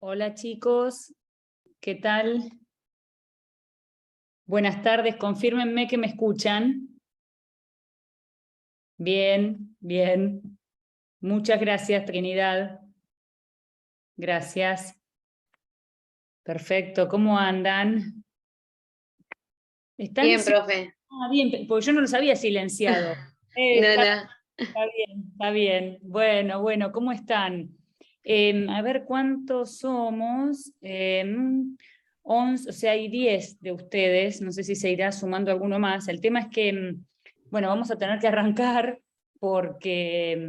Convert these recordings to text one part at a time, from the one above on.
Hola chicos, ¿qué tal? Buenas tardes, confírmenme que me escuchan. Bien, bien. Muchas gracias, Trinidad. Gracias. Perfecto, ¿cómo andan? ¿Están? Bien, profe. Bien, porque yo no los había silenciado. No, Está, no. está bien, está bien. Bueno, bueno, ¿cómo están? A ver cuántos somos. 11, o sea, hay 10 de ustedes, no sé si se irá sumando alguno más. El tema es que, bueno, vamos a tener que arrancar porque,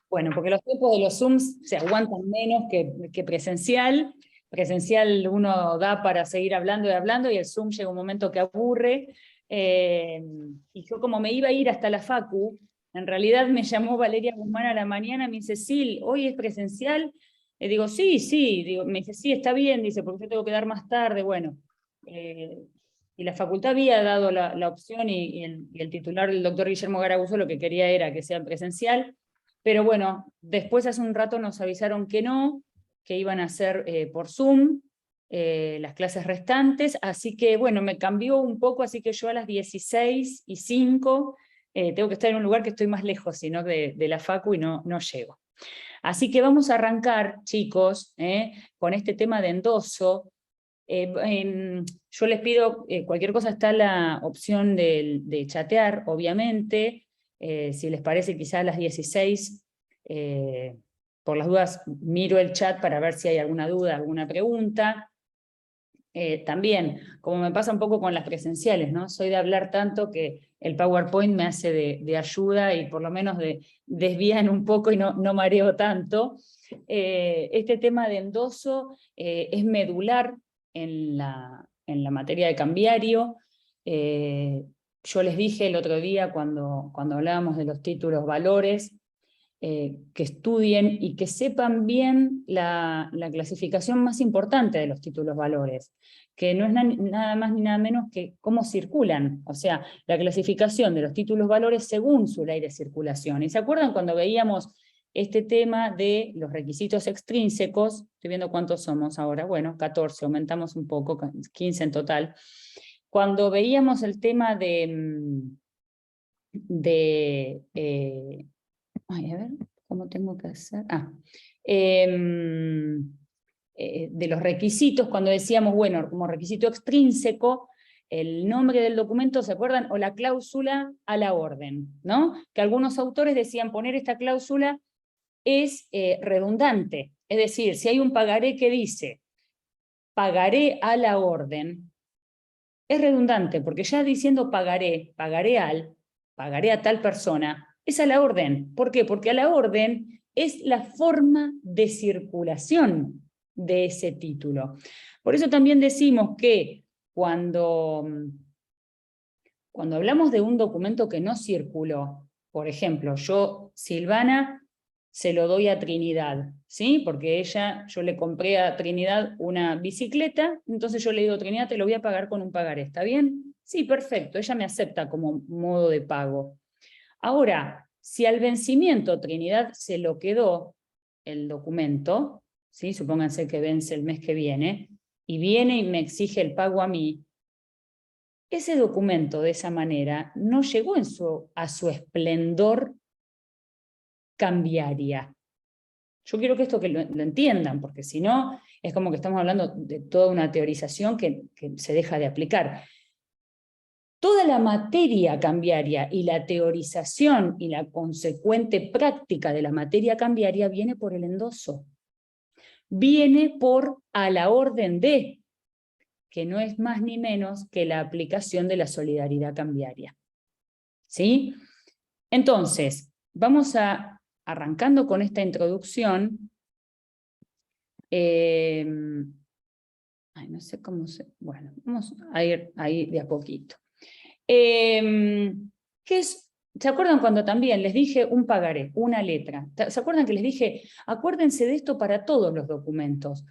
bueno, porque los tiempos de los Zooms se aguantan menos que presencial. Presencial uno da para seguir hablando y hablando, y el Zoom llega un momento que aburre. Y yo, como me iba a ir hasta la Facu, en realidad me llamó Valeria Guzmán a la mañana, me dice, Sil, ¿hoy es presencial? Le digo, sí, sí. Digo, me dice, sí, está bien, dice, porque yo tengo que dar más tarde. Bueno, y la facultad había dado la opción, y el titular, el doctor Guillermo Garaguzo, lo que quería era que sea presencial. Pero bueno, después hace un rato nos avisaron que no, que iban a hacer por Zoom las clases restantes, así que bueno, me cambió un poco, así que yo a las 16:05 tengo que estar en un lugar que estoy más lejos, sino de la Facu, y no llego. Así que vamos a arrancar, chicos, con este tema de endoso. Yo les pido, cualquier cosa, está la opción de chatear, obviamente. Si les parece, quizás a las 16, por las dudas, miro el chat para ver si hay alguna duda, alguna pregunta. También, como me pasa un poco con las presenciales, ¿no? Soy de hablar tanto que el PowerPoint me hace de ayuda, y por lo menos desvían un poco y no mareo tanto. Este tema de endoso es medular en la materia de cambiario. Yo les dije el otro día, cuando hablábamos de los títulos valores, que estudien y que sepan bien la clasificación más importante de los títulos valores, que no es nada más ni nada menos que cómo circulan, o sea, la clasificación de los títulos valores según su ley de circulación. ¿Y se acuerdan cuando veíamos este tema de los requisitos extrínsecos? Estoy viendo cuántos somos ahora, bueno, 14, aumentamos un poco, 15 en total. Cuando veíamos el tema ay, a ver, ¿cómo tengo que hacer? De los requisitos, cuando decíamos, bueno, como requisito extrínseco, el nombre del documento, ¿se acuerdan? O la cláusula a la orden, ¿no? Que algunos autores decían, poner esta cláusula es redundante. Es decir, si hay un pagaré que dice pagaré a la orden, es redundante, porque ya diciendo pagaré, pagaré a tal persona, es a la orden. ¿Por qué? Porque a la orden es la forma de circulación de ese título. Por eso también decimos que cuando hablamos de un documento que no circuló, por ejemplo, yo, Silvana, se lo doy a Trinidad, ¿sí? Porque yo le compré a Trinidad una bicicleta, entonces yo le digo, Trinidad, te lo voy a pagar con un pagaré, ¿está bien? Sí, perfecto, ella me acepta como modo de pago. Ahora, si al vencimiento Trinidad se lo quedó el documento, ¿sí? Supónganse que vence el mes que viene, y viene y me exige el pago a mí, ese documento de esa manera no llegó a su esplendor cambiaria. Yo quiero que esto que lo entiendan, porque si no, es como que estamos hablando de toda una teorización que se deja de aplicar. Toda la materia cambiaria y la teorización y la consecuente práctica de la materia cambiaria viene por el endoso. Viene por a la orden de, que no es más ni menos que la aplicación de la solidaridad cambiaria. ¿Sí? Entonces, vamos arrancando con esta introducción. No sé cómo se... Bueno, vamos a ir ahí de a poquito. ¿Qué es? ¿Se acuerdan cuando también les dije un pagaré, una letra? ¿Se acuerdan que les dije, acuérdense de esto para todos los documentos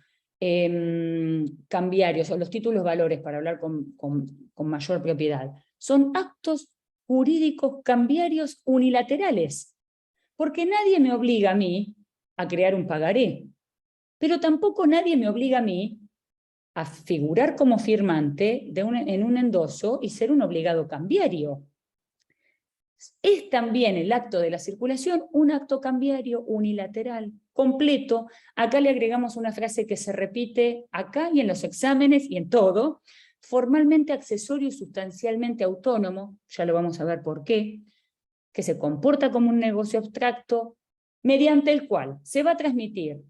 cambiarios o los títulos valores, para hablar con mayor propiedad? Son actos jurídicos cambiarios unilaterales, porque nadie me obliga a mí a crear un pagaré. pero tampoco nadie me obliga a mí a figurar como firmante en un endoso y ser un obligado cambiario. Es también el acto de la circulación un acto cambiario unilateral, completo. Acá le agregamos una frase que se repite acá y en los exámenes y en todo: formalmente accesorio y sustancialmente autónomo, ya lo vamos a ver por qué, que se comporta como un negocio abstracto, mediante el cual se va a transmitir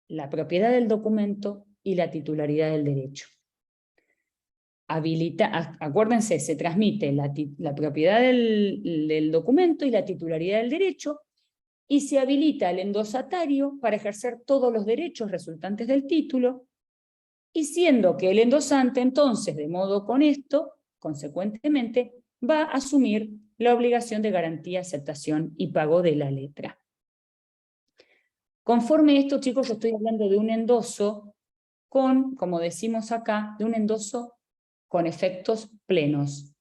la propiedad del documento y la titularidad del derecho. Acuérdense, se transmite la propiedad del documento y la titularidad del derecho, y se habilita el endosatario para ejercer todos los derechos resultantes del título, y siendo que el endosante entonces, de modo con esto, consecuentemente, va a asumir la obligación de garantía, aceptación y pago de la letra. Conforme esto, chicos, yo estoy hablando de un endoso como decimos acá, de un endoso con efectos plenos.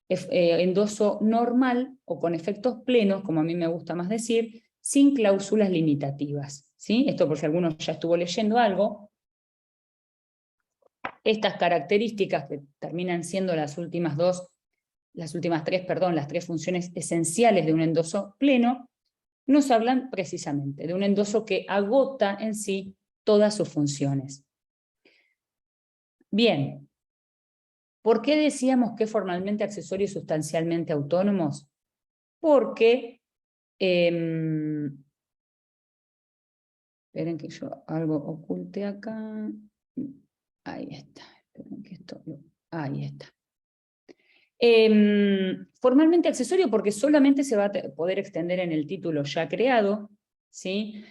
Endoso normal o con efectos plenos, como a mí me gusta más decir, sin cláusulas limitativas. ¿Sí? Esto por si alguno ya estuvo leyendo algo. Estas características que terminan siendo las últimas tres funciones esenciales de un endoso pleno, nos hablan precisamente de un endoso que agota en sí todas sus funciones. Bien, ¿por qué decíamos que formalmente accesorios y sustancialmente autónomos? Porque, esperen que yo algo oculte acá, ahí está, esperen que ahí está. Formalmente accesorio porque solamente se va a poder extender en el título ya creado, ¿sí?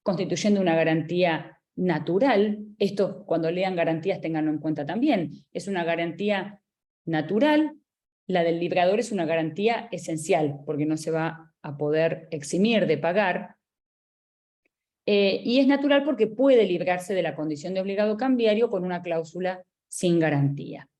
Constituyendo una garantía natural. Esto, cuando lean garantías, tenganlo en cuenta también. Es una garantía natural. La del librador es una garantía esencial, porque no se va a poder eximir de pagar. Y es natural porque puede librarse de la condición de obligado cambiario con una cláusula sin garantía.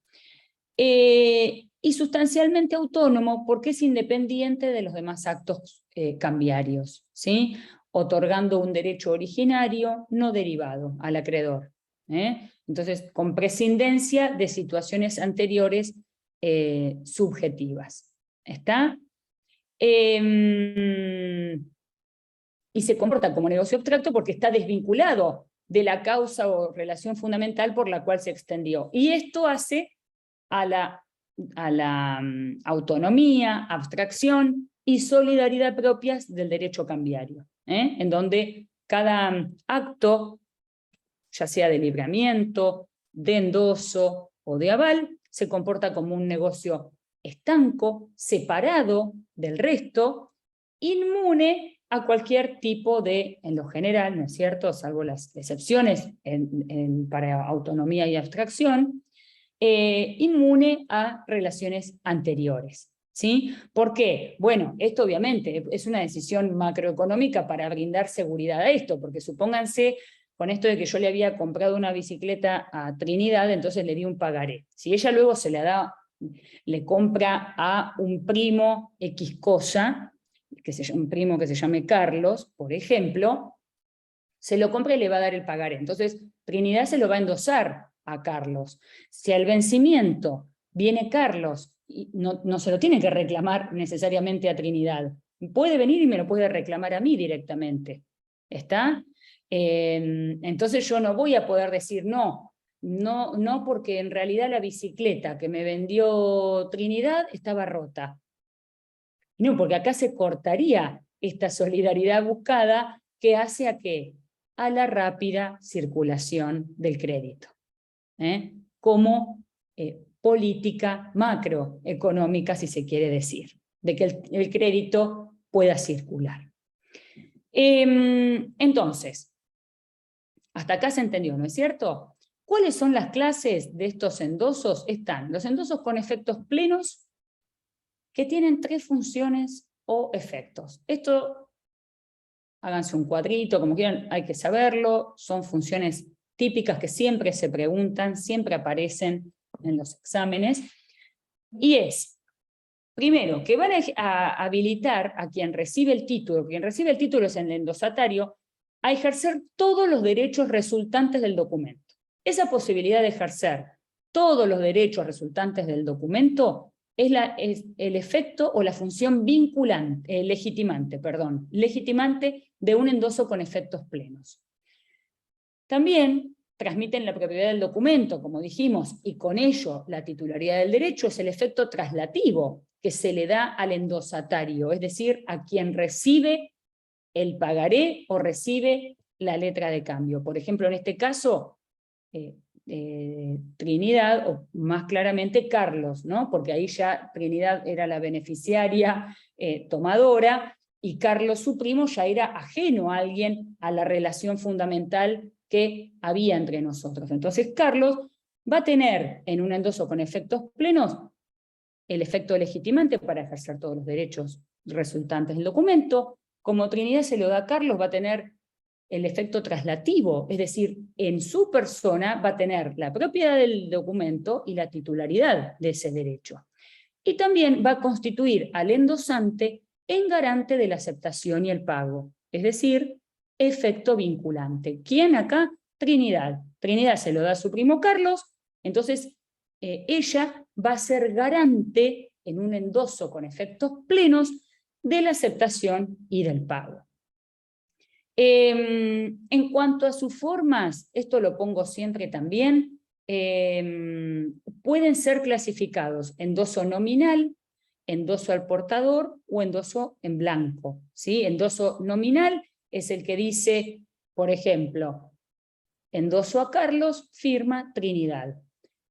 Y sustancialmente autónomo porque es independiente de los demás actos cambiarios, ¿sí? Otorgando un derecho originario no derivado al acreedor. Entonces, con prescindencia de situaciones anteriores subjetivas. ¿Está? Y se comporta como negocio abstracto porque está desvinculado de la causa o relación fundamental por la cual se extendió. Y esto hace a la autonomía, abstracción y solidaridad propias del derecho cambiario, en donde cada acto, ya sea de libramiento, de endoso o de aval, se comporta como un negocio estanco, separado del resto, inmune a cualquier tipo de, en lo general, ¿no es cierto?, salvo las excepciones para autonomía y abstracción, inmune a relaciones anteriores. ¿Sí? ¿Por qué? Bueno, esto obviamente es una decisión macroeconómica para brindar seguridad a esto, porque supónganse con esto de que yo le había comprado una bicicleta a Trinidad, entonces le di un pagaré. Si ella luego se la da, le compra a un primo X cosa, un primo que se llame Carlos, por ejemplo, se lo compra y le va a dar el pagaré. Entonces, Trinidad se lo va a endosar a Carlos. Si al vencimiento viene Carlos, y no se lo tiene que reclamar necesariamente a Trinidad, puede venir y me lo puede reclamar a mí directamente. ¿Está? Entonces yo no voy a poder decir no, porque en realidad la bicicleta que me vendió Trinidad estaba rota. No, porque acá se cortaría esta solidaridad buscada que hace a qué? A la rápida circulación del crédito, como política macroeconómica, si se quiere decir, de que el crédito pueda circular. Entonces, hasta acá se entendió, ¿no es cierto? ¿Cuáles son las clases de estos endosos? Están los endosos con efectos plenos, que tienen 3 funciones o efectos. Esto, háganse un cuadrito, como quieran, hay que saberlo, son funciones típicas que siempre se preguntan, siempre aparecen en los exámenes, y es, primero, que van a habilitar a quien recibe el título es el endosatario, a ejercer todos los derechos resultantes del documento. Esa posibilidad de ejercer todos los derechos resultantes del documento es el efecto o la función vinculante, legitimante de un endoso con efectos plenos. También transmiten la propiedad del documento, como dijimos, y con ello la titularidad del derecho, es el efecto traslativo que se le da al endosatario, es decir, a quien recibe el pagaré o recibe la letra de cambio. Por ejemplo, en este caso, Trinidad, o más claramente Carlos, ¿no? Porque ahí ya Trinidad era la beneficiaria tomadora, y Carlos, su primo, ya era ajeno a alguien a la relación fundamental que había entre nosotros. Entonces Carlos va a tener en un endoso con efectos plenos el efecto legitimante para ejercer todos los derechos resultantes del documento. Como Trinidad se lo da a Carlos, va a tener el efecto traslativo, es decir, en su persona va a tener la propiedad del documento y la titularidad de ese derecho. Y también va a constituir al endosante en garante de la aceptación y el pago, es decir, efecto vinculante. ¿Quién acá? Trinidad. Trinidad se lo da a su primo Carlos, entonces ella va a ser garante en un endoso con efectos plenos de la aceptación y del pago. En cuanto a sus formas, esto lo pongo siempre también, pueden ser clasificados endoso nominal, endoso al portador o endoso en blanco, ¿sí? Endoso nominal es el que dice, por ejemplo, endoso a Carlos, firma Trinidad.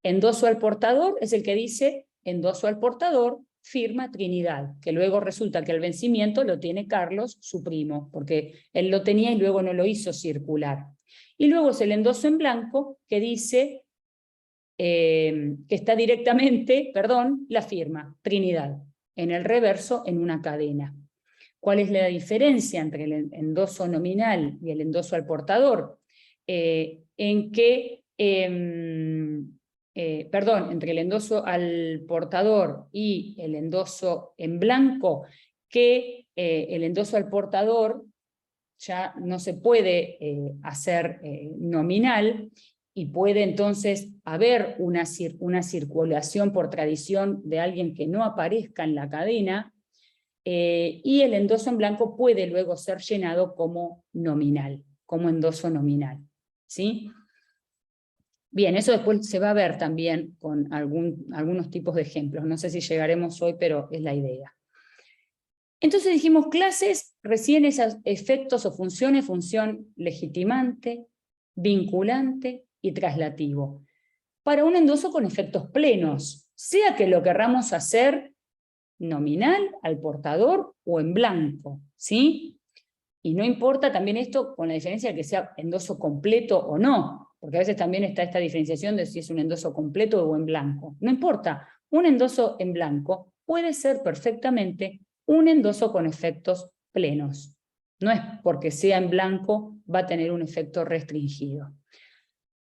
Endoso al portador es el que dice, endoso al portador, firma Trinidad, que luego resulta que el vencimiento lo tiene Carlos, su primo, porque él lo tenía y luego no lo hizo circular. Y luego es el endoso en blanco que dice que está directamente, la firma, Trinidad, en el reverso en una cadena. ¿Cuál es la diferencia entre el endoso nominal y el endoso al portador? En que entre el endoso al portador y el endoso en blanco, que el endoso al portador ya no se puede hacer nominal, y puede entonces haber una circulación por tradición de alguien que no aparezca en la cadena, y el endoso en blanco puede luego ser llenado como nominal, como endoso nominal, ¿sí? Bien, eso después se va a ver también con algunos tipos de ejemplos. No sé si llegaremos hoy, pero es la idea. Entonces dijimos clases, recién esos efectos o funciones, función legitimante, vinculante y traslativo. Para un endoso con efectos plenos, sea que lo querramos hacer nominal, al portador o en blanco, ¿sí? Y no importa también esto con la diferencia de que sea endoso completo o no, porque a veces también está esta diferenciación de si es un endoso completo o en blanco. No importa, un endoso en blanco puede ser perfectamente un endoso con efectos plenos. No es porque sea en blanco va a tener un efecto restringido.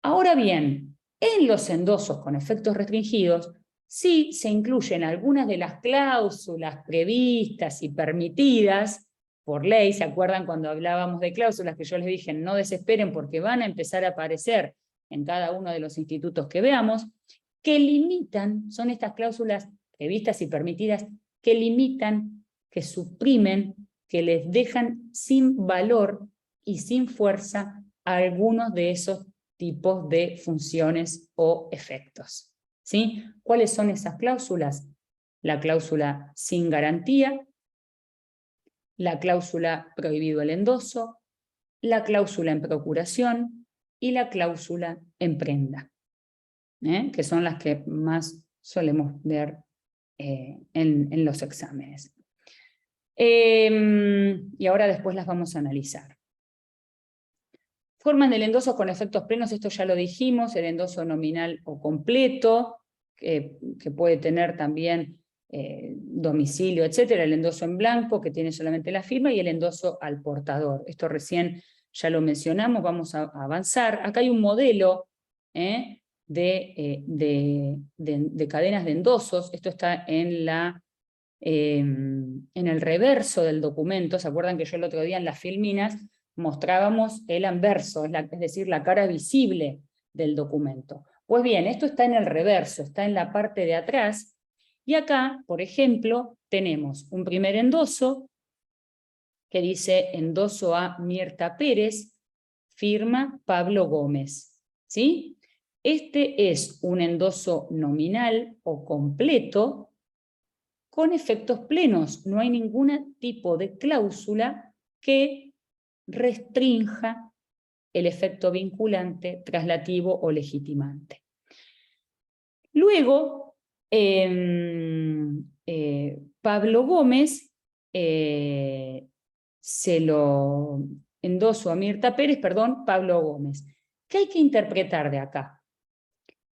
Ahora bien, en los endosos con efectos restringidos, sí se incluyen algunas de las cláusulas previstas y permitidas por ley. ¿Se acuerdan cuando hablábamos de cláusulas que yo les dije no desesperen porque van a empezar a aparecer en cada uno de los institutos que veamos, que limitan, son estas cláusulas previstas y permitidas, que limitan, que suprimen, que les dejan sin valor y sin fuerza a algunos de esos tipos de funciones o efectos, ¿sí? ¿Cuáles son esas cláusulas? La cláusula sin garantía, la cláusula prohibido el endoso, la cláusula en procuración y la cláusula en prenda, que son las que más solemos ver en los exámenes. Y ahora después las vamos a analizar. Formas del endoso con efectos plenos, esto ya lo dijimos, el endoso nominal o completo, que puede tener también domicilio, etcétera, el endoso en blanco, que tiene solamente la firma, y el endoso al portador. Esto recién ya lo mencionamos, vamos a avanzar. Acá hay un modelo de cadenas de endosos, esto está en el reverso del documento. ¿Se acuerdan que yo el otro día en las filminas mostrábamos el anverso, es decir, la cara visible del documento. Pues bien, esto está en el reverso, está en la parte de atrás, y acá, por ejemplo, tenemos un primer endoso que dice endoso a Mirta Pérez, firma Pablo Gómez, ¿sí? Este es un endoso nominal o completo con efectos plenos. No hay ningún tipo de cláusula que restrinja el efecto vinculante, traslativo o legitimante. Luego, Pablo Gómez se lo endoso a Mirta Pérez, perdón, Pablo Gómez. ¿Qué hay que interpretar de acá?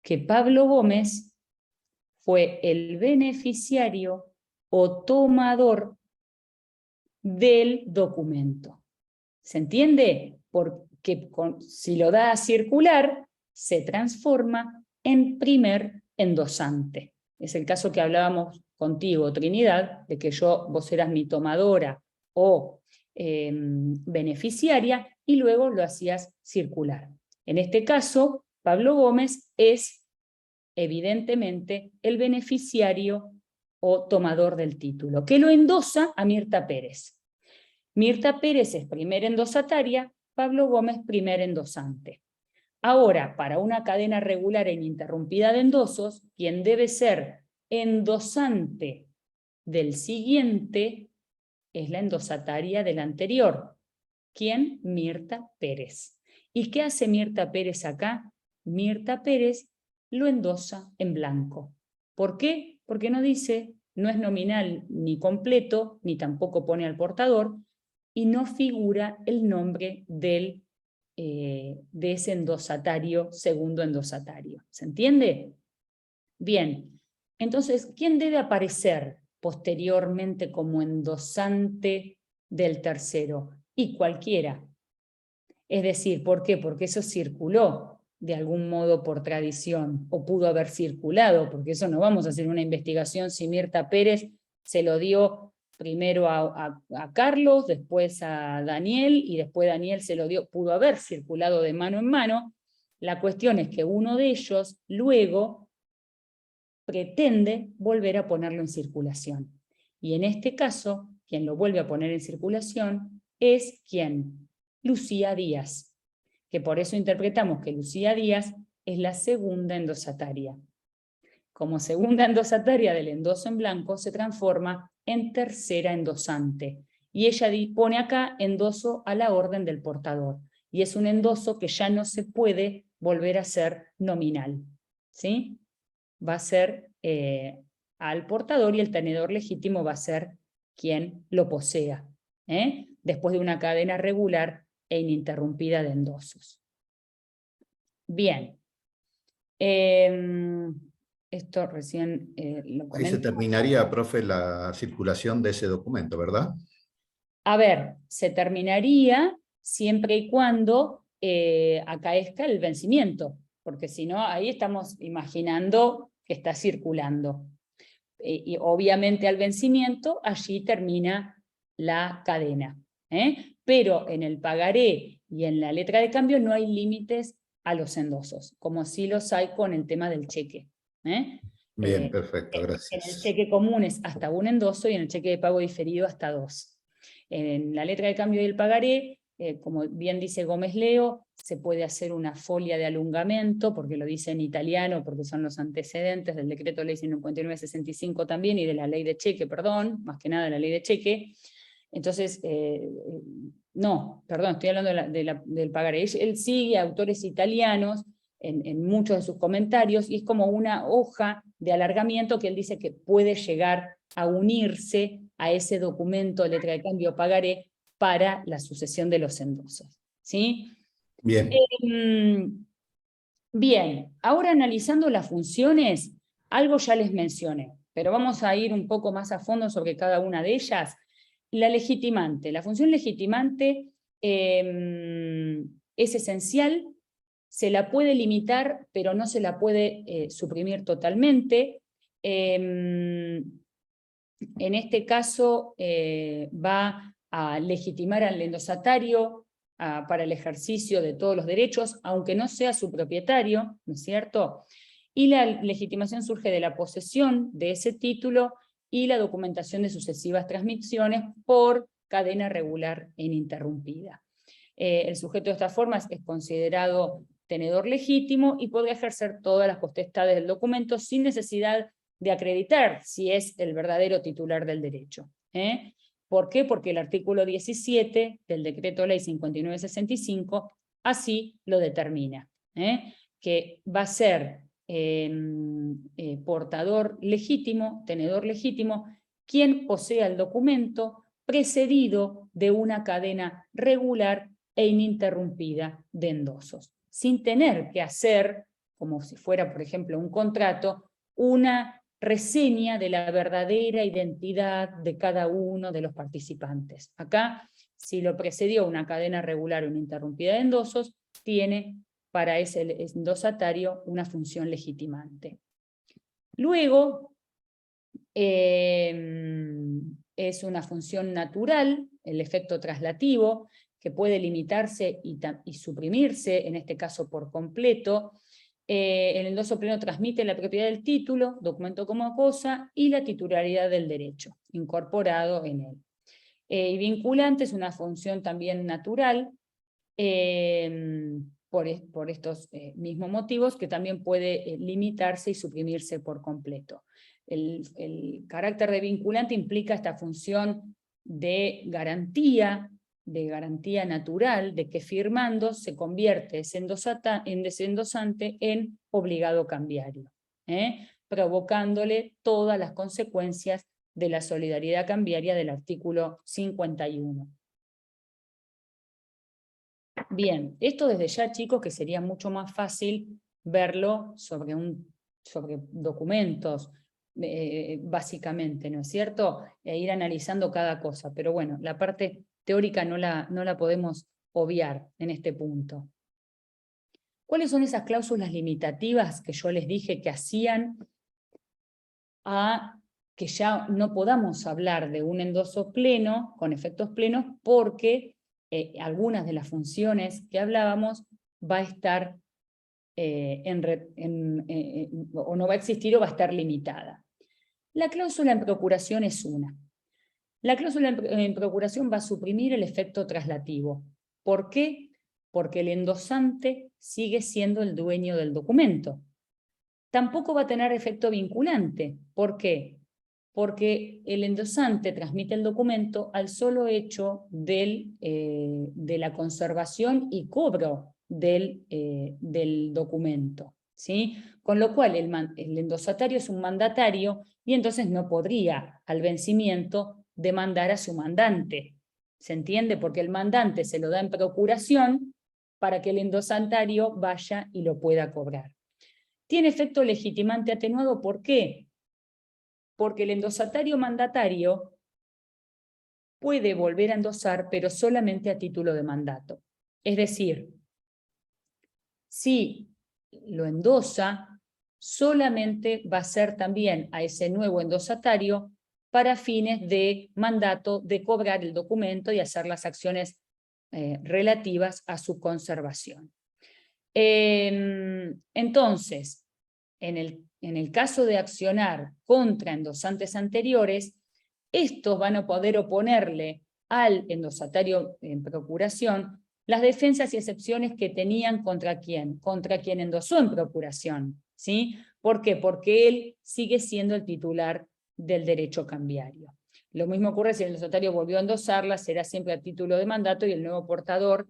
Que Pablo Gómez fue el beneficiario o tomador del documento. ¿Se entiende? Porque si lo da a circular, se transforma en primer endosante. Es el caso que hablábamos contigo, Trinidad, de que vos eras mi tomadora o beneficiaria, y luego lo hacías circular. En este caso, Pablo Gómez es evidentemente el beneficiario o tomador del título, que lo endosa a Mirta Pérez. Mirta Pérez es primer endosataria, Pablo Gómez primer endosante. Ahora, para una cadena regular e ininterrumpida de endosos, quien debe ser endosante del siguiente es la endosataria del anterior. ¿Quién? Mirta Pérez. ¿Y qué hace Mirta Pérez acá? Mirta Pérez lo endosa en blanco. ¿Por qué? Porque no dice, no es nominal ni completo, ni tampoco pone al portador, y no figura el nombre de ese endosatario, segundo endosatario. ¿Se entiende? Bien, entonces, ¿quién debe aparecer posteriormente como endosante del tercero? Y cualquiera. Es decir, ¿por qué? Porque eso circuló de algún modo por tradición, o pudo haber circulado, porque eso no vamos a hacer una investigación si Mirta Pérez se lo dio primero a Carlos, después a Daniel, y después Daniel se lo dio, pudo haber circulado de mano en mano. La cuestión es que uno de ellos luego pretende volver a ponerlo en circulación. Y en este caso, quien lo vuelve a poner en circulación es ¿quién? Lucía Díaz, que por eso interpretamos que Lucía Díaz es la segunda endosataria. Como segunda endosataria del endoso en blanco, se transforma en tercera endosante. Y ella pone acá endoso a la orden del portador. Y es un endoso que ya no se puede volver a ser nominal. ¿Sí? Va a ser al portador, y el tenedor legítimo va a ser quien lo posea, después de una cadena regular e ininterrumpida de endosos. Bien. Esto recién lo comenté. Ahí se terminaría, profe, la circulación de ese documento, ¿verdad? A ver, se terminaría siempre y cuando acaezca el vencimiento, porque si no, ahí estamos imaginando que está circulando. Y obviamente al vencimiento, allí termina la cadena. Pero en el pagaré y en la letra de cambio no hay límites a los endosos, como sí los hay con el tema del cheque. Bien, perfecto, En el gracias. cheque común es hasta un endoso y en el cheque de pago diferido hasta 2. En la letra de cambio y el pagaré, como bien dice Gómez Leo, se puede hacer una folia de alungamento, porque lo dice en italiano, porque son los antecedentes del decreto ley 5965 también, y de la ley de cheque, perdón, más que nada de la ley de cheque. Entonces, no, perdón, estoy hablando del pagaré. Él sigue a autores italianos en muchos de sus comentarios, y es como una hoja de alargamiento que él dice que puede llegar a unirse a ese documento de letra de cambio pagaré para la sucesión de los endosos. ¿Sí? Bien. Bien, ahora analizando las funciones, algo ya les mencioné, pero vamos a ir un poco más a fondo sobre cada una de ellas. La legitimante. La función legitimante es esencial, se la puede limitar, pero no se la puede suprimir totalmente. En este caso va a legitimar al endosatario para el ejercicio de todos los derechos, aunque no sea su propietario, ¿no es cierto? Y la legitimación surge de la posesión de ese título y la documentación de sucesivas transmisiones por cadena regular e ininterrumpida. El sujeto de esta forma es considerado tenedor legítimo y podrá ejercer todas las potestades del documento sin necesidad de acreditar si es el verdadero titular del derecho. ¿Por qué? Porque el artículo 17 del Decreto Ley 5965 así lo determina, que va a ser portador legítimo, tenedor legítimo, quien posea el documento precedido de una cadena regular e ininterrumpida de endosos, sin tener que hacer, como si fuera, por ejemplo, un contrato, una reseña de la verdadera identidad de cada uno de los participantes. Acá, si lo precedió una cadena regular o ininterrumpida de endosos, tiene para ese endosatario una función legitimante. Luego, es una función natural, el efecto traslativo, que puede limitarse y suprimirse, en este caso por completo. El endoso pleno transmite la propiedad del título, documento como cosa, y la titularidad del derecho, incorporado en él. Y vinculante es una función también natural, por estos mismos motivos, que también puede limitarse y suprimirse por completo. El carácter de vinculante implica esta función de garantía natural, de que firmando se convierte ese endosante en obligado cambiario, provocándole todas las consecuencias de la solidaridad cambiaria del artículo 51. Bien, esto desde ya, chicos, que sería mucho más fácil verlo sobre documentos, básicamente, ¿no es cierto? E ir analizando cada cosa, pero bueno, la parte teórica no la podemos obviar en este punto. ¿Cuáles son esas cláusulas limitativas que yo les dije que hacían a que ya no podamos hablar de un endoso pleno, con efectos plenos, porque algunas de las funciones que hablábamos va a estar o no va a existir o va a estar limitada? La cláusula en procuración es una. La cláusula en procuración va a suprimir el efecto traslativo. ¿Por qué? Porque el endosante sigue siendo el dueño del documento. Tampoco va a tener efecto vinculante. ¿Por qué? Porque el endosante transmite el documento al solo hecho de la conservación y cobro del documento, ¿sí? Con lo cual el endosatario es un mandatario y entonces no podría al vencimiento demandar a su mandante. ¿Se entiende? Porque el mandante se lo da en procuración para que el endosatario vaya y lo pueda cobrar. Tiene efecto legitimante atenuado, ¿por qué? Porque el endosatario mandatario puede volver a endosar, pero solamente a título de mandato. Es decir, si lo endosa, solamente va a ser también a ese nuevo endosatario para fines de mandato, de cobrar el documento y hacer las acciones relativas a su conservación. Entonces, en el caso de accionar contra endosantes anteriores, estos van a poder oponerle al endosatario en procuración las defensas y excepciones que tenían contra quién endosó en procuración, ¿sí? ¿Por qué? Porque él sigue siendo el titular del derecho cambiario. Lo mismo ocurre si el endosatario volvió a endosarla, será siempre a título de mandato y el nuevo portador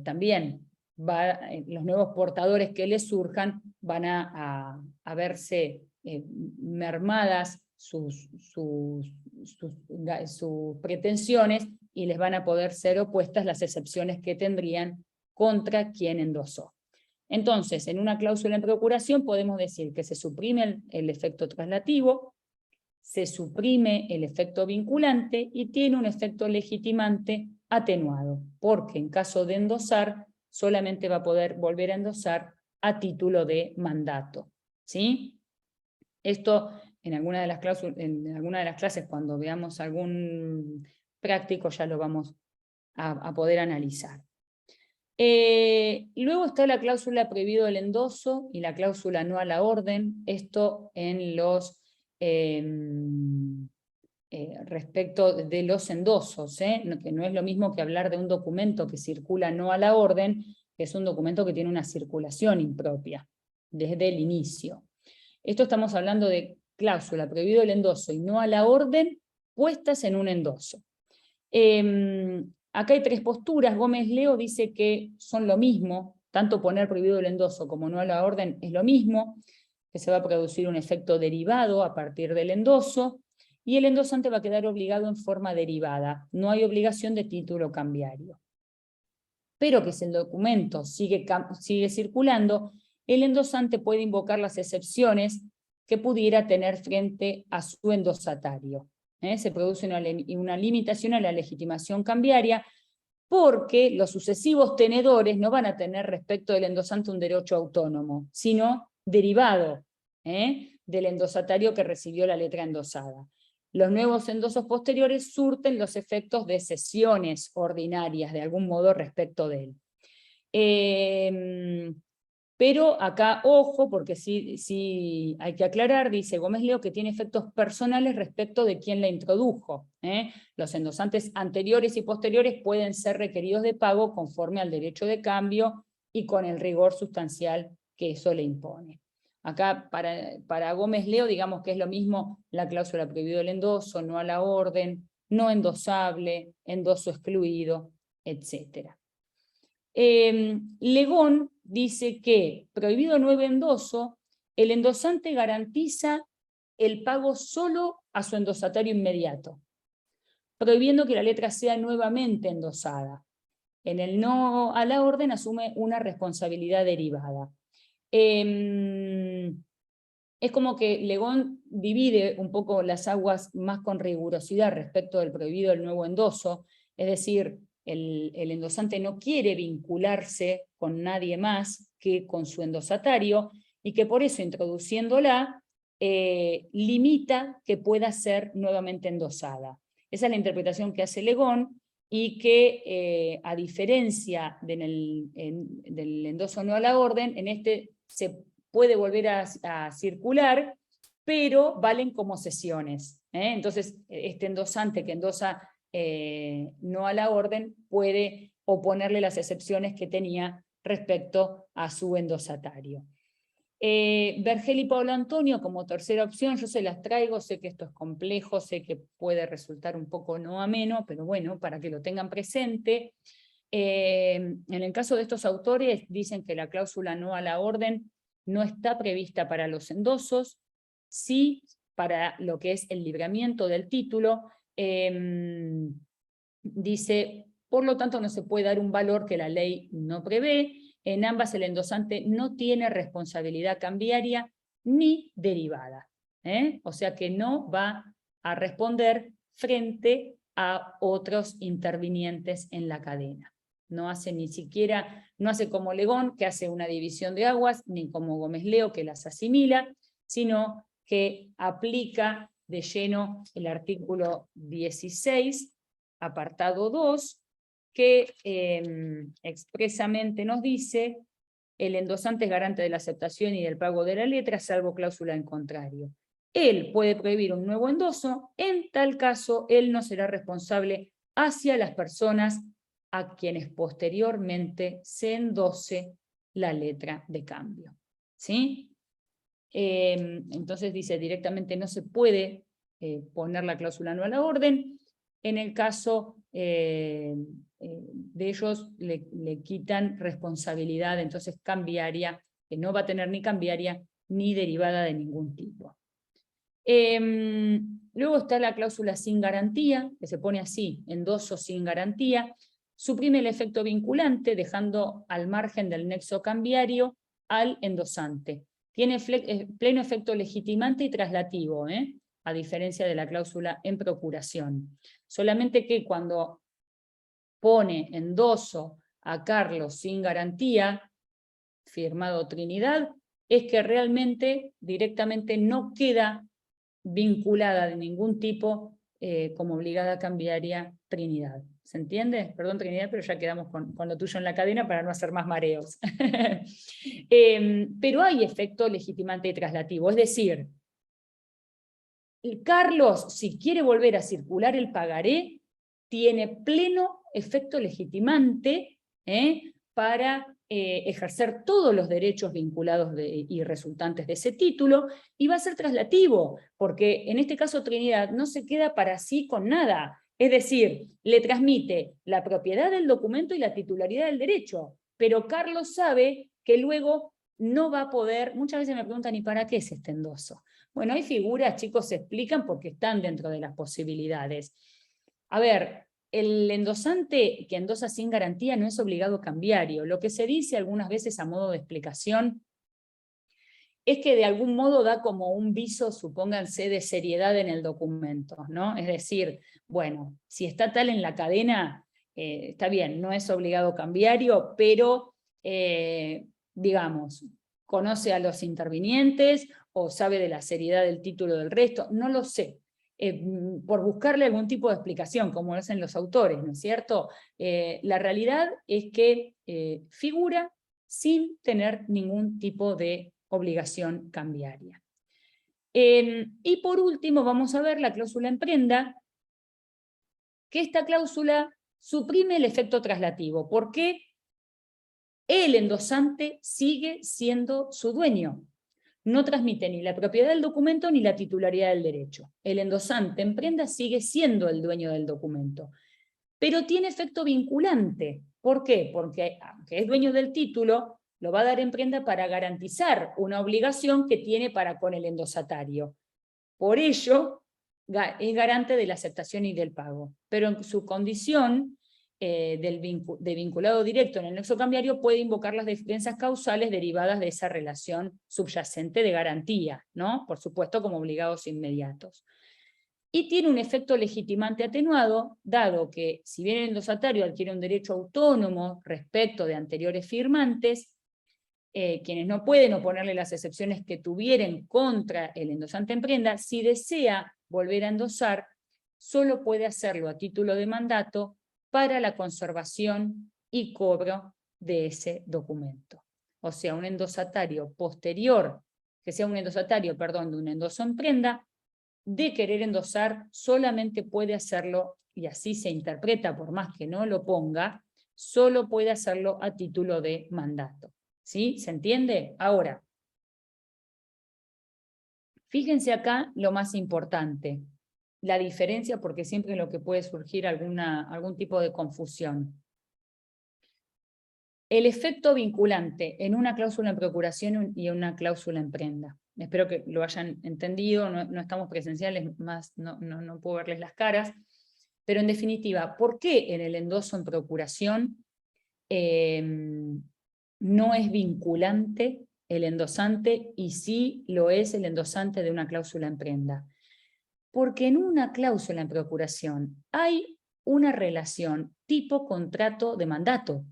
también los nuevos portadores que les surjan van a verse mermadas sus pretensiones y les van a poder ser opuestas las excepciones que tendrían contra quien endosó. Entonces, en una cláusula en procuración podemos decir que se suprime el efecto traslativo, se suprime el efecto vinculante y tiene un efecto legitimante atenuado, porque en caso de endosar, solamente va a poder volver a endosar a título de mandato, ¿sí? Esto en alguna de las clases, cuando veamos algún práctico, ya lo vamos a poder analizar. Luego está la cláusula prohibido el endoso y la cláusula no a la orden, esto en los respecto de los endosos, que no es lo mismo que hablar de un documento que circula no a la orden, que es un documento que tiene una circulación impropia desde el inicio. Esto estamos hablando de cláusula prohibido el endoso y no a la orden puestas en un endoso. Acá hay tres posturas. Gómez Leo dice que son lo mismo, tanto poner prohibido el endoso como no a la orden es lo mismo, que se va a producir un efecto derivado a partir del endoso, y el endosante va a quedar obligado en forma derivada. No hay obligación de título cambiario. Pero que si el documento sigue circulando, el endosante puede invocar las excepciones que pudiera tener frente a su endosatario. Se produce una limitación a la legitimación cambiaria porque los sucesivos tenedores no van a tener respecto del endosante un derecho autónomo, sino derivado del endosatario que recibió la letra endosada. Los nuevos endosos posteriores surten los efectos de cesiones ordinarias, de algún modo, respecto de él. Pero acá, ojo, porque sí hay que aclarar, dice Gómez Leo, que tiene efectos personales respecto de quien la introdujo. Los endosantes anteriores y posteriores pueden ser requeridos de pago conforme al derecho de cambio y con el rigor sustancial que eso le impone. Acá, para Gómez Leo, digamos que es lo mismo la cláusula prohibido el endoso, no a la orden, no endosable, endoso excluido, etc. Legón dice que, prohibido nuevo endoso, el endosante garantiza el pago solo a su endosatario inmediato, prohibiendo que la letra sea nuevamente endosada. En el no a la orden asume una responsabilidad derivada. Es como que Legón divide un poco las aguas más con rigurosidad respecto del prohibido del nuevo endoso, es decir, el endosante no quiere vincularse con nadie más que con su endosatario, y que por eso, introduciéndola, limita que pueda ser nuevamente endosada. Esa es la interpretación que hace Legón, y que, a diferencia del endoso no a la orden, en este se puede volver a circular, pero valen como cesiones. Entonces, este endosante que endosa no a la orden puede oponerle las excepciones que tenía respecto a su endosatario. Vergel y Pablo Antonio como tercera opción, yo se las traigo, sé que esto es complejo, sé que puede resultar un poco no ameno, pero bueno, para que lo tengan presente. En el caso de estos autores, dicen que la cláusula no a la orden no está prevista para los endosos, sí para lo que es el libramiento del título. Dice, por lo tanto no se puede dar un valor que la ley no prevé. En ambas el endosante no tiene responsabilidad cambiaria ni derivada. O sea que no va a responder frente a otros intervinientes en la cadena. No hace ni siquiera, no hace como Legón, que hace una división de aguas, ni como Gómez Leo, que las asimila, sino que aplica de lleno el artículo 16, apartado 2, que expresamente nos dice: el endosante es garante de la aceptación y del pago de la letra, salvo cláusula en contrario. Él puede prohibir un nuevo endoso, en tal caso él no será responsable hacia las personas a quienes posteriormente se endose la letra de cambio. ¿Sí? Entonces dice directamente no se puede poner la cláusula no a la orden. En el caso de ellos le quitan responsabilidad, entonces cambiaria, que no va a tener ni cambiaria ni derivada de ningún tipo. Luego está la cláusula sin garantía, que se pone así: endoso sin garantía. Suprime el efecto vinculante, dejando al margen del nexo cambiario al endosante. Tiene pleno efecto legitimante y traslativo, a diferencia de la cláusula en procuración. Solamente que cuando pone endoso a Carlos sin garantía, firmado Trinidad, es que realmente directamente no queda vinculada de ningún tipo como obligada cambiaria Trinidad. ¿Se entiende? Perdón, Trinidad, pero ya quedamos con lo tuyo en la cadena para no hacer más mareos. Pero hay efecto legitimante y traslativo, es decir, Carlos, si quiere volver a circular el pagaré, tiene pleno efecto legitimante para ejercer todos los derechos vinculados y resultantes de ese título, y va a ser traslativo, porque en este caso Trinidad no se queda para sí con nada. Es decir, le transmite la propiedad del documento y la titularidad del derecho, pero Carlos sabe que luego no va a poder. Muchas veces me preguntan, ¿y para qué es este endoso? Bueno, hay figuras, chicos, se explican porque están dentro de las posibilidades. A ver, el endosante que endosa sin garantía no es obligado cambiario. Lo que se dice algunas veces a modo de explicación es que de algún modo da como un viso, supónganse, de seriedad en el documento, ¿no? Es decir, bueno, si está tal en la cadena, está bien, no es obligado cambiario, pero, digamos, conoce a los intervinientes o sabe de la seriedad del título del resto, no lo sé. Por buscarle algún tipo de explicación, como lo hacen los autores, ¿no es cierto? La realidad es que figura sin tener ningún tipo de obligación cambiaria. Y por último vamos a ver la cláusula en prenda, que esta cláusula suprime el efecto traslativo, porque el endosante sigue siendo su dueño. No transmite ni la propiedad del documento ni la titularidad del derecho. El endosante en prenda sigue siendo el dueño del documento, pero tiene efecto vinculante. ¿Por qué? Porque aunque es dueño del título, lo va a dar en prenda para garantizar una obligación que tiene para con el endosatario. Por ello, es garante de la aceptación y del pago. Pero en su condición de vinculado directo en el nexo cambiario puede invocar las defensas causales derivadas de esa relación subyacente de garantía, ¿no? Por supuesto, como obligados inmediatos. Y tiene un efecto legitimante atenuado, dado que si bien el endosatario adquiere un derecho autónomo respecto de anteriores firmantes, quienes no pueden oponerle las excepciones que tuvieren contra el endosante en prenda, si desea volver a endosar, solo puede hacerlo a título de mandato para la conservación y cobro de ese documento. O sea, un endosatario posterior, que sea un endosatario, perdón, de un endoso en prenda, de querer endosar, solamente puede hacerlo, y así se interpreta por más que no lo ponga, solo puede hacerlo a título de mandato. ¿Sí? ¿Se entiende? Ahora, fíjense acá lo más importante, la diferencia, porque siempre es lo que puede surgir algún tipo de confusión. El efecto vinculante en una cláusula en procuración y en una cláusula en prenda. Espero que lo hayan entendido, no estamos presenciales, más no puedo verles las caras, pero en definitiva, ¿por qué en el endoso en procuración no es vinculante el endosante y sí lo es el endosante de una cláusula en prenda? Porque en una cláusula en procuración hay una relación tipo contrato de mandato.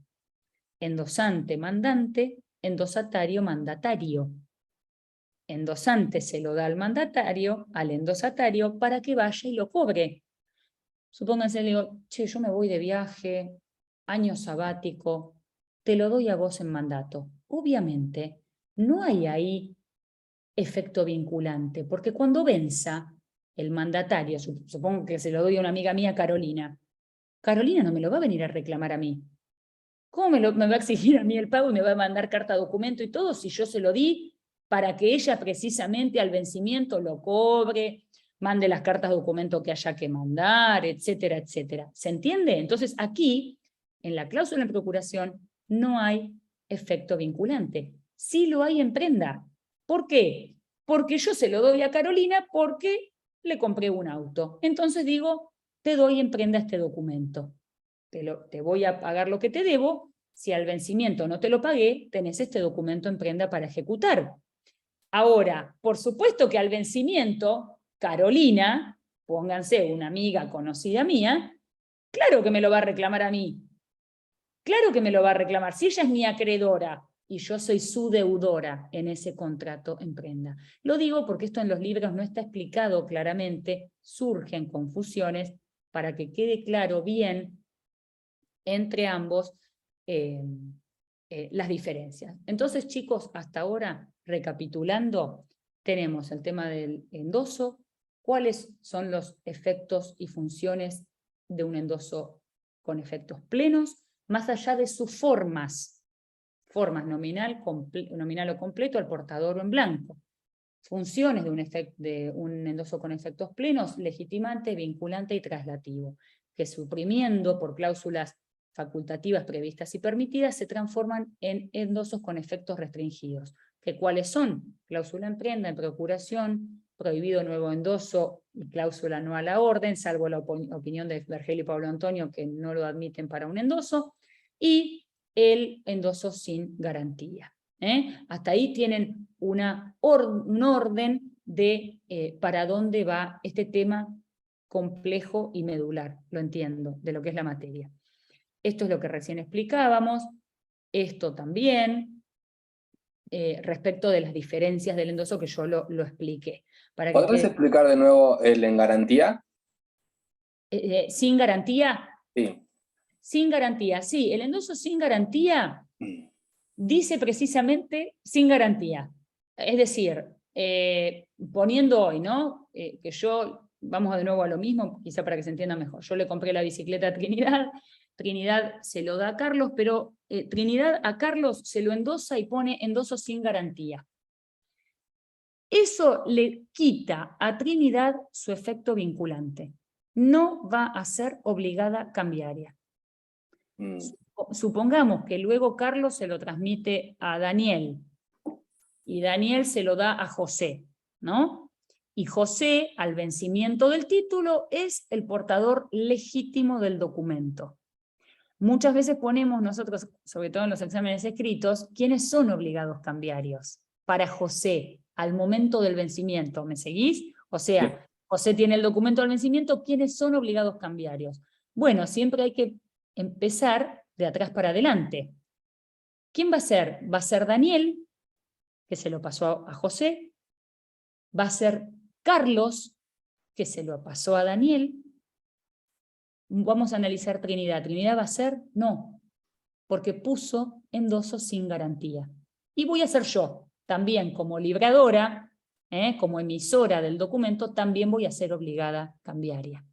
Endosante-mandante, endosatario-mandatario. Endosante se lo da al mandatario, al endosatario, para que vaya y lo cobre. Supónganse, le digo, che, yo me voy de viaje, año sabático, te lo doy a vos en mandato. Obviamente, no hay ahí efecto vinculante, porque cuando venza el mandatario, supongo que se lo doy a una amiga mía, Carolina, Carolina no me lo va a venir a reclamar a mí. ¿Cómo me va a exigir a mí el pago y me va a mandar carta documento y todo si yo se lo di para que ella precisamente al vencimiento lo cobre, mande las cartas documento que haya que mandar, etcétera, etcétera? ¿Se entiende? Entonces aquí, en la cláusula de procuración, no hay efecto vinculante. Sí lo hay en prenda. ¿Por qué? Porque yo se lo doy a Carolina porque le compré un auto. Entonces digo, te doy en prenda este documento. Te voy a pagar lo que te debo, si al vencimiento no te lo pagué, tenés este documento en prenda para ejecutar. Ahora, por supuesto que al vencimiento, Carolina, pónganse una amiga conocida mía, claro que me lo va a reclamar a mí. Claro que me lo va a reclamar. Si ella es mi acreedora y yo soy su deudora en ese contrato en prenda. Lo digo porque esto en los libros no está explicado claramente, surgen confusiones, para que quede claro bien entre ambos las diferencias. Entonces, chicos, hasta ahora, recapitulando, tenemos el tema del endoso, cuáles son los efectos y funciones de un endoso con efectos plenos, más allá de sus formas nominal o completo, al portador o en blanco. Funciones de un endoso con efectos plenos: legitimante, vinculante y traslativo, que suprimiendo por cláusulas facultativas previstas y permitidas se transforman en endosos con efectos restringidos. ¿Que cuáles son? Cláusula en prenda, en procuración, prohibido nuevo endoso y cláusula no a la orden, salvo la opinión de Vergel y Pablo Antonio, que no lo admiten para un endoso, y el endoso sin garantía. Hasta ahí tienen un orden de para dónde va este tema complejo y medular, lo entiendo, de lo que es la materia. Esto es lo que recién explicábamos, esto también, respecto de las diferencias del endoso, que yo lo expliqué. ¿Podrías explicar de nuevo el en garantía? ¿Sin garantía? Sí. Sin garantía, sí. El endoso sin garantía dice precisamente sin garantía. Es decir, poniendo hoy, ¿no? Que yo, vamos de nuevo a lo mismo, quizá para que se entienda mejor. Yo le compré la bicicleta a Trinidad, Trinidad se lo da a Carlos, pero Trinidad a Carlos se lo endosa y pone endoso sin garantía. Eso le quita a Trinidad su efecto vinculante. No va a ser obligada cambiaria. Supongamos que luego Carlos se lo transmite a Daniel y Daniel se lo da a José, ¿no? Y José, al vencimiento del título, es el portador legítimo del documento. Muchas veces ponemos nosotros, sobre todo en los exámenes escritos, quiénes son obligados cambiarios para José al momento del vencimiento. ¿Me seguís? O sea, José tiene el documento al vencimiento, ¿quiénes son obligados cambiarios? Bueno, siempre hay que empezar de atrás para adelante. ¿Quién va a ser? Va a ser Daniel, que se lo pasó a José. Va a ser Carlos, que se lo pasó a Daniel. Vamos a analizar Trinidad. ¿Trinidad va a ser? No, porque puso endoso sin garantía. Y voy a ser yo, también como libradora, como emisora del documento, también voy a ser obligada cambiaria.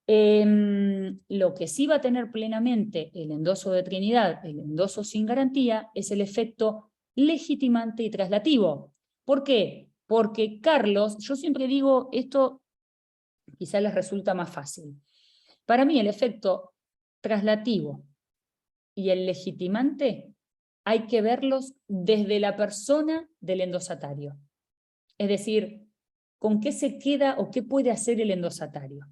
Lo que sí va a tener plenamente el endoso de Trinidad, el endoso sin garantía, es el efecto legitimante y traslativo. ¿Por qué? Porque Carlos, yo siempre digo, esto quizá les resulta más fácil. Para mí el efecto traslativo y el legitimante hay que verlos desde la persona del endosatario. Es decir, ¿con qué se queda o qué puede hacer el endosatario?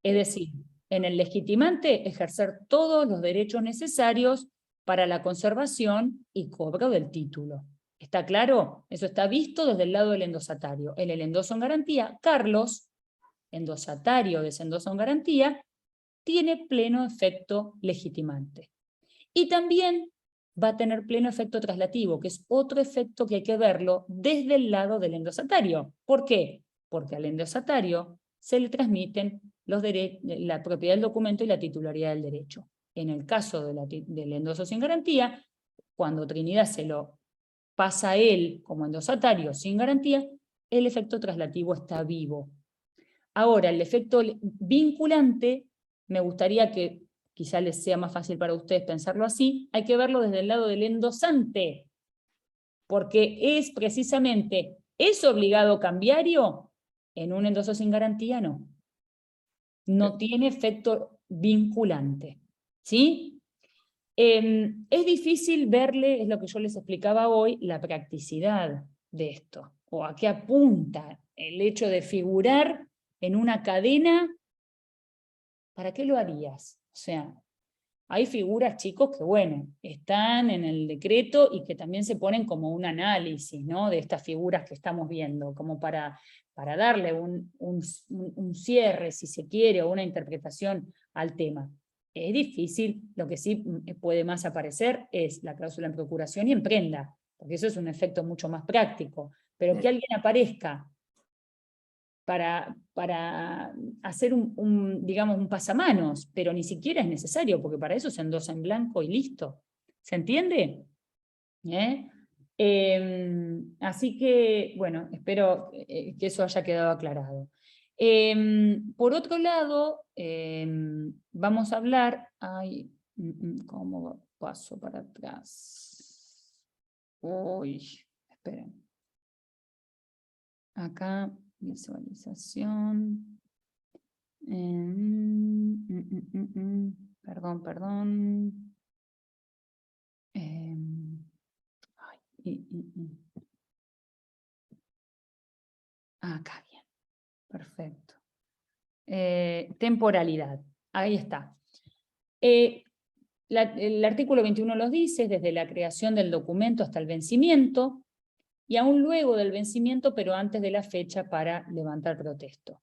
Es decir, en el legitimante ejercer todos los derechos necesarios para la conservación y cobro del título. ¿Está claro? Eso está visto desde el lado del endosatario. En el endoso en garantía, Carlos, endosatario de ese endoso en garantía, tiene pleno efecto legitimante. Y también va a tener pleno efecto traslativo, que es otro efecto que hay que verlo desde el lado del endosatario. ¿Por qué? Porque al endosatario se le transmiten la propiedad del documento y la titularidad del derecho. En el caso del endoso sin garantía, cuando Trinidad se lo pasa a él como endosatario sin garantía, el efecto traslativo está vivo. Ahora, el efecto vinculante, me gustaría que quizá les sea más fácil para ustedes pensarlo así, hay que verlo desde el lado del endosante, porque es precisamente, ¿es obligado cambiario? En un endoso sin garantía no. No tiene efecto vinculante. ¿Sí? Es difícil verle, es lo que yo les explicaba hoy, la practicidad de esto, o a qué apunta el hecho de figurar en una cadena. ¿Para qué lo harías? O sea, hay figuras, chicos, que bueno, están en el decreto y que también se ponen como un análisis, ¿no? De estas figuras que estamos viendo, como para darle un cierre, si se quiere, o una interpretación al tema. Es difícil, lo que sí puede más aparecer es la cláusula en procuración y en prenda, porque eso es un efecto mucho más práctico. Pero que alguien aparezca para hacer digamos, un pasamanos, pero ni siquiera es necesario, porque para eso se endosa en blanco y listo. ¿Se entiende? Así que, bueno, espero que eso haya quedado aclarado. Por otro lado, vamos a hablar... ¿cómo paso para atrás? Uy, esperen. Acá, visualización. Perdón. Acá, bien. Perfecto. Temporalidad. Ahí está. El artículo 21 lo dice, desde la creación del documento hasta el vencimiento, y aún luego del vencimiento, pero antes de la fecha para levantar protesto.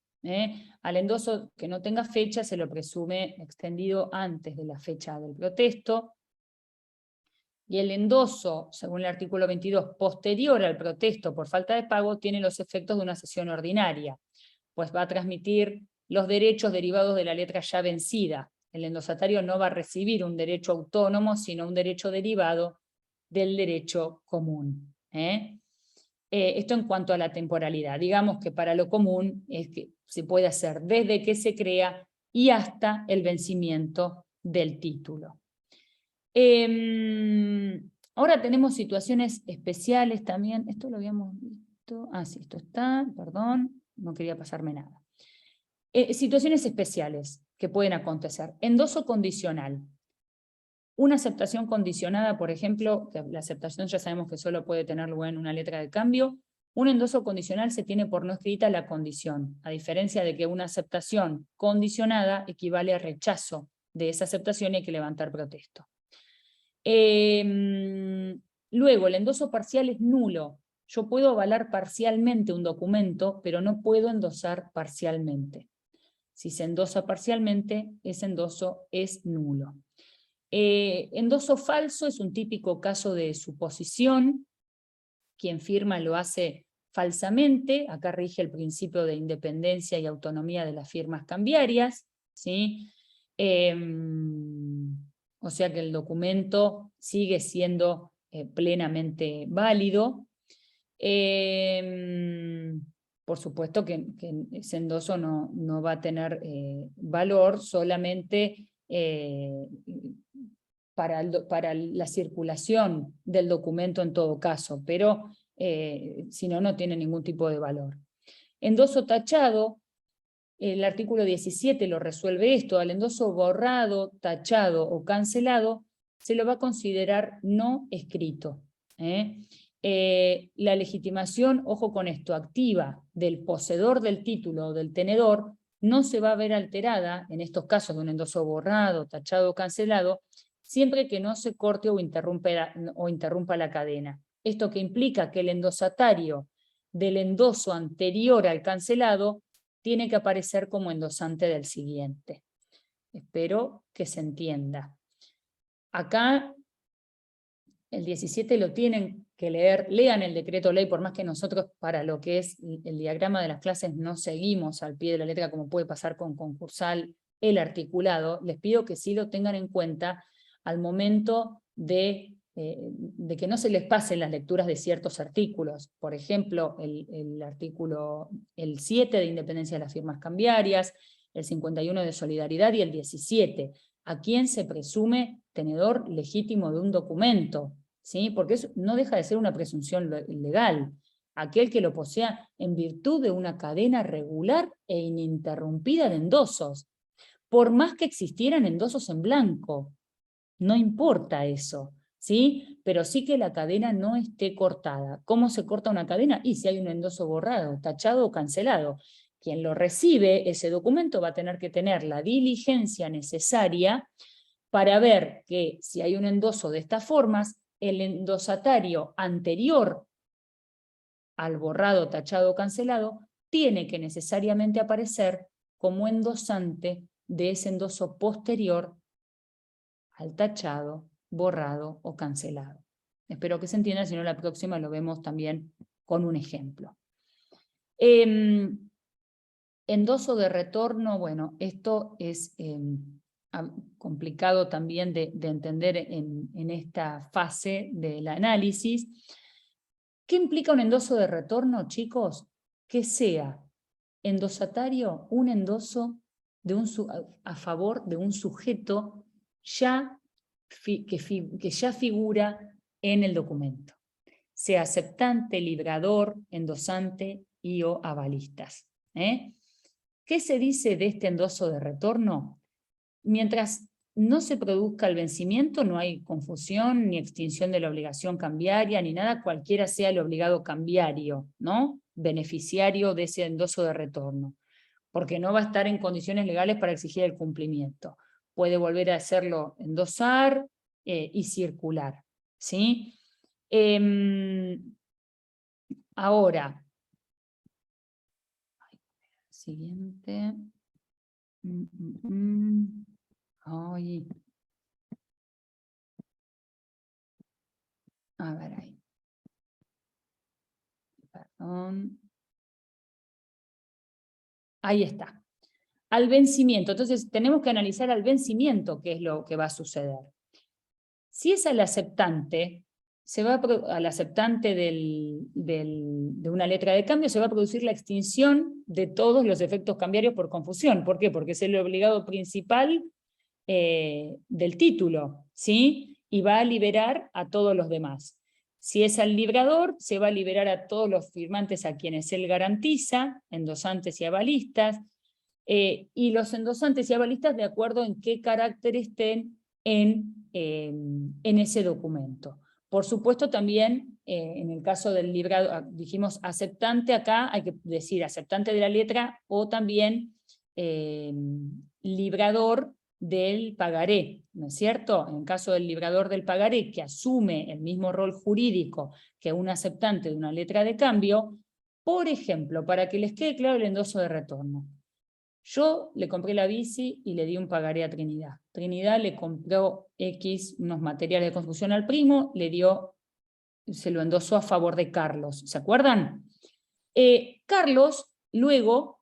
Al endoso que no tenga fecha se lo presume extendido antes de la fecha del protesto, y el endoso, según el artículo 22, posterior al protesto por falta de pago, tiene los efectos de una sesión ordinaria, pues va a transmitir los derechos derivados de la letra ya vencida. El endosatario no va a recibir un derecho autónomo, sino un derecho derivado del derecho común. Esto en cuanto a la temporalidad. Digamos que para lo común es que se puede hacer desde que se crea y hasta el vencimiento del título. Ahora tenemos situaciones especiales también. Esto lo habíamos visto. Ah, sí, esto está, perdón, no quería pasarme nada. Situaciones especiales que pueden acontecer. Endoso condicional. Una aceptación condicionada, por ejemplo, que la aceptación ya sabemos que solo puede tener lugar en una letra de cambio. Un endoso condicional se tiene por no escrita la condición, a diferencia de que una aceptación condicionada equivale a rechazo de esa aceptación y hay que levantar protesto. Luego, el endoso parcial es nulo. Yo puedo avalar parcialmente un documento, pero no puedo endosar parcialmente. Si se endosa parcialmente, ese endoso es nulo. Endoso falso es un típico caso de suposición. Quien firma lo hace falsamente. Acá rige el principio de independencia y autonomía de las firmas cambiarias, ¿sí? O sea que el documento sigue siendo plenamente válido. Por supuesto que ese endoso no va a tener valor solamente para la circulación del documento en todo caso, pero si no, no tiene ningún tipo de valor. Endoso tachado, el artículo 17 lo resuelve esto. Al endoso borrado, tachado o cancelado, se lo va a considerar no escrito. La legitimación, ojo con esto, activa del poseedor del título o del tenedor, no se va a ver alterada, en estos casos de un endoso borrado, tachado o cancelado, siempre que no se corte o interrumpa la cadena. Esto que implica que el endosatario del endoso anterior al cancelado tiene que aparecer como endosante del siguiente. Espero que se entienda. Acá el 17 lo tienen que leer, lean el decreto ley, por más que nosotros para lo que es el diagrama de las clases no seguimos al pie de la letra como puede pasar con concursal el articulado, les pido que sí lo tengan en cuenta al momento de que no se les pasen las lecturas de ciertos artículos. Por ejemplo, el artículo 7 de independencia de las firmas cambiarias, el 51 de solidaridad y el 17. ¿A quién se presume tenedor legítimo de un documento? ¿Sí? Porque eso no deja de ser una presunción legal. Aquel que lo posea en virtud de una cadena regular e ininterrumpida de endosos. Por más que existieran endosos en blanco, no importa eso, ¿sí? Pero sí que la cadena no esté cortada. ¿Cómo se corta una cadena? Y si hay un endoso borrado, tachado o cancelado. Quien lo recibe, ese documento, va a tener que tener la diligencia necesaria para ver que si hay un endoso de estas formas, el endosatario anterior al borrado, tachado o cancelado tiene que necesariamente aparecer como endosante de ese endoso posterior al tachado, borrado o cancelado. Espero que se entienda, si no la próxima lo vemos también con un ejemplo. Endoso de retorno, bueno, esto es complicado también de entender en esta fase del análisis. ¿Qué implica un endoso de retorno, chicos? Que sea endosatario un endoso a favor de un sujeto que ya figura en el documento, sea aceptante, librador, endosante y o avalistas. ¿Qué se dice de este endoso de retorno? Mientras no se produzca el vencimiento, no hay confusión ni extinción de la obligación cambiaria ni nada, cualquiera sea el obligado cambiario, ¿no? Beneficiario de ese endoso de retorno, porque no va a estar en condiciones legales para exigir el cumplimiento. Puede volver a hacerlo endosar y circular, ¿sí? Ahora, siguiente. Ay. A ver ahí. Perdón. Ahí está. Al vencimiento. Entonces tenemos que analizar al vencimiento qué es lo que va a suceder. Si es al aceptante, al aceptante de una letra de cambio, se va a producir la extinción de todos los efectos cambiarios por confusión. ¿Por qué? Porque es el obligado principal del título, ¿sí? Y va a liberar a todos los demás. Si es al librador, se va a liberar a todos los firmantes a quienes él garantiza, endosantes y avalistas, y los endosantes y avalistas de acuerdo en qué carácter estén en ese documento. Por supuesto también, en el caso del librador, dijimos aceptante, acá hay que decir aceptante de la letra o también librador del pagaré, ¿no es cierto? En el caso del librador del pagaré, que asume el mismo rol jurídico que un aceptante de una letra de cambio, por ejemplo, para que les quede claro el endoso de retorno. Yo le compré la bici y le di un pagaré a Trinidad. Trinidad le compró unos materiales de construcción al primo, se lo endosó a favor de Carlos. ¿Se acuerdan? Carlos luego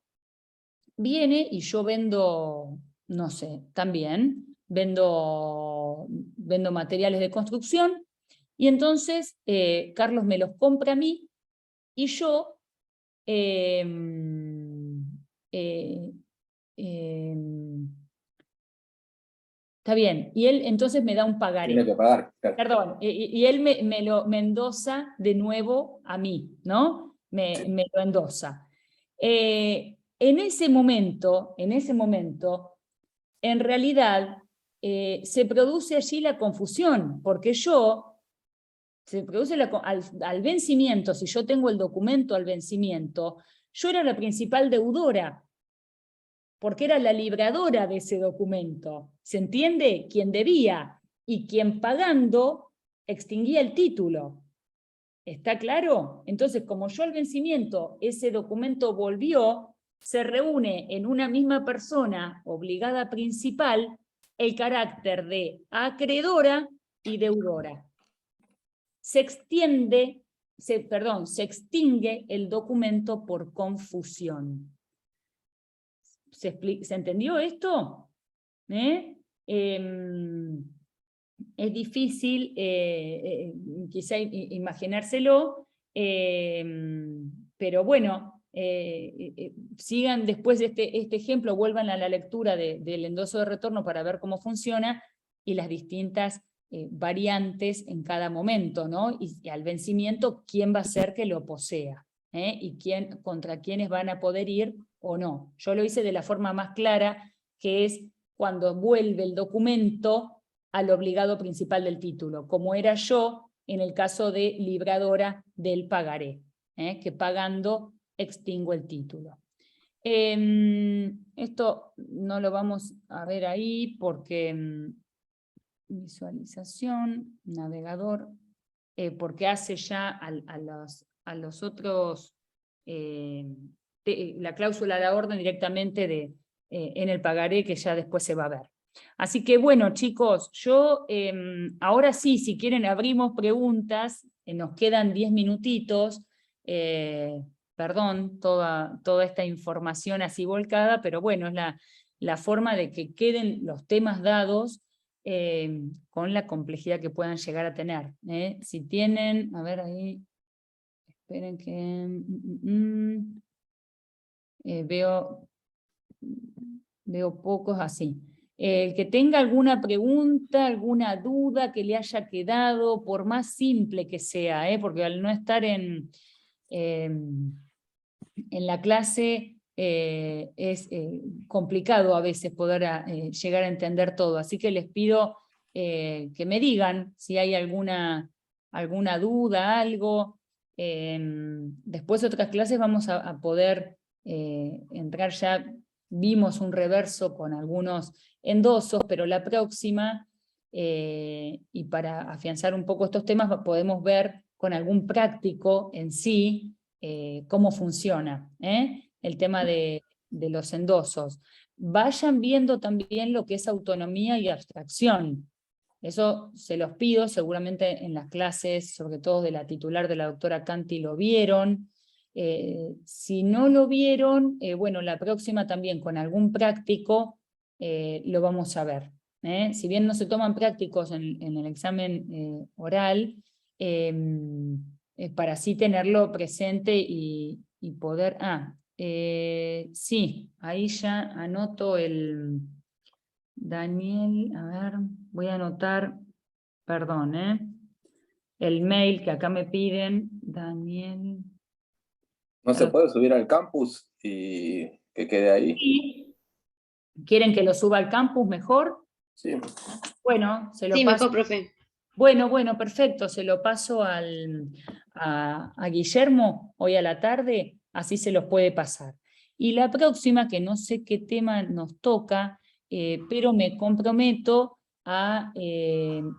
viene y yo vendo, no sé, también vendo materiales de construcción y entonces Carlos me los compra a mí y yo está bien, y él entonces me da un pagaré. Tiene que pagar. Claro. Perdón, y él me endosa de nuevo a mí, ¿no? Me lo endosa. En ese momento, en realidad, se produce allí la confusión, porque se produce al vencimiento, si yo tengo el documento al vencimiento, yo era la principal deudora, porque era la libradora de ese documento. ¿Se entiende? Quien debía y quien pagando extinguía el título. ¿Está claro? Entonces, como yo al vencimiento ese documento volvió, se reúne en una misma persona obligada principal el carácter de acreedora y deudora. Se extingue el documento por confusión. ¿Se entendió esto? Es difícil quizá imaginárselo, pero bueno, sigan después de este ejemplo, vuelvan a la lectura del endoso de retorno para ver cómo funciona y las distintas variantes en cada momento, ¿no? Y al vencimiento, quién va a ser que lo posea, y contra quiénes van a poder ir o no. Yo lo hice de la forma más clara, que es cuando vuelve el documento al obligado principal del título, como era yo en el caso de libradora del pagaré, que pagando extingo el título. Esto no lo vamos a ver ahí porque visualización, navegador, porque hace ya a los otros la cláusula de orden directamente en el pagaré, que ya después se va a ver. Así que bueno, chicos, yo ahora sí, si quieren abrimos preguntas, nos quedan 10 minutitos, perdón, toda esta información así volcada, pero bueno, es la forma de que queden los temas dados con la complejidad que puedan llegar a tener. Si tienen, a ver ahí, esperen que... veo pocos así. El que tenga alguna pregunta, alguna duda que le haya quedado, por más simple que sea, porque al no estar en la clase es complicado a veces poder llegar a entender todo. Así que les pido que me digan si hay alguna duda, algo. Después de otras clases vamos a poder entrar ya. Vimos un reverso con algunos endosos, pero la próxima, y para afianzar un poco estos temas, podemos ver con algún práctico en sí cómo funciona el tema de los endosos. Vayan viendo también lo que es autonomía y abstracción. Eso se los pido, seguramente en las clases, sobre todo de la titular de la doctora Canti, lo vieron. Si no lo vieron, bueno, la próxima también con algún práctico lo vamos a ver. Si bien no se toman prácticos en el examen oral, para así tenerlo presente y poder... sí, ahí ya anoto el... Daniel, a ver, voy a anotar, perdón, el mail que acá me piden, Daniel... ¿No se puede subir al campus y que quede ahí? Sí. ¿Quieren que lo suba al campus mejor? Sí. Bueno, se lo Sí, paso. mejor, profe. Bueno, perfecto, se lo paso a Guillermo hoy a la tarde, así se los puede pasar. Y la próxima, que no sé qué tema nos toca, pero me comprometo a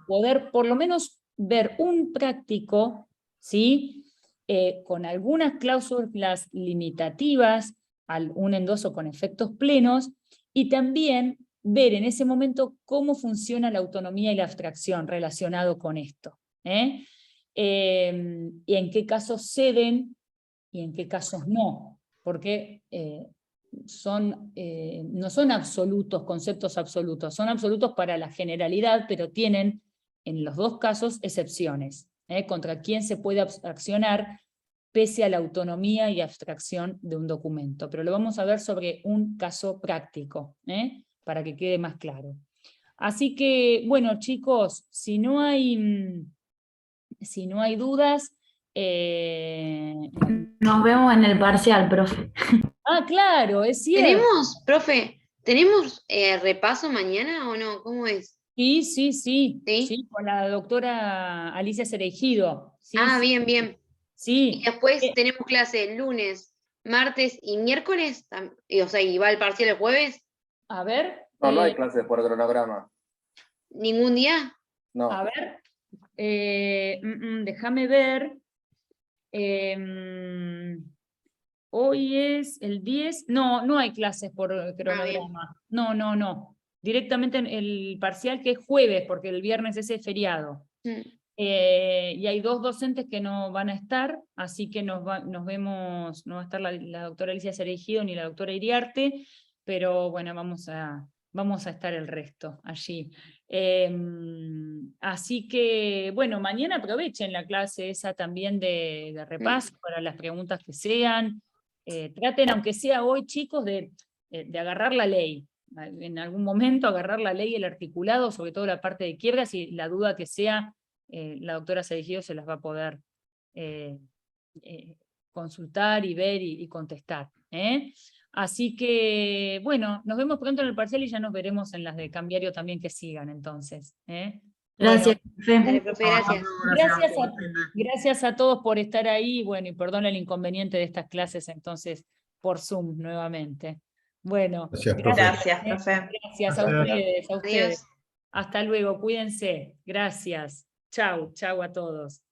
poder por lo menos ver un práctico, ¿sí? Con algunas cláusulas limitativas, un endoso con efectos plenos, y también ver en ese momento cómo funciona la autonomía y la abstracción relacionado con esto. Y en qué casos ceden y en qué casos no, porque no son absolutos, conceptos absolutos, son absolutos para la generalidad, pero tienen en los dos casos excepciones, contra quién se puede accionar pese a la autonomía y abstracción de un documento. Pero lo vamos a ver sobre un caso práctico, para que quede más claro. Así que, bueno, chicos, si no hay dudas... Nos vemos en el parcial, profe. Claro, es cierto. ¿Tenemos repaso mañana o no? ¿Cómo es? Sí, con la doctora Alicia Cereijido. Sí, sí. Bien. Sí. Y después tenemos clase lunes, martes y miércoles, o sea, ¿y va el parcial el jueves? A ver. No hay clases por cronograma. ¿Ningún día? No. A ver. Déjame ver. Hoy es el 10. No hay clases por cronograma. No. Directamente en el parcial, que es jueves, porque el viernes ese es feriado. Y hay 2 docentes que no van a estar, así que nos vemos, no va a estar la doctora Alicia Cereijido ni la doctora Iriarte, pero bueno, vamos a estar el resto allí. Así que, bueno, mañana aprovechen la clase esa también de repaso para las preguntas que sean. Traten, aunque sea hoy, chicos, de agarrar la ley. En algún momento agarrar la ley, el articulado, sobre todo la parte de quiebras, y la duda que sea, la doctora Cereijido se las va a poder consultar y ver y contestar. Así que, bueno, nos vemos pronto en el parcial y ya nos veremos en las de cambiario también que sigan, entonces. Gracias, bueno, Dale, profe, gracias. Gracias a todos por estar ahí, bueno, y perdón el inconveniente de estas clases, entonces, por Zoom nuevamente. Bueno, gracias, profe. Gracias a ustedes. Adiós. Hasta luego, cuídense. Gracias. Chau a todos.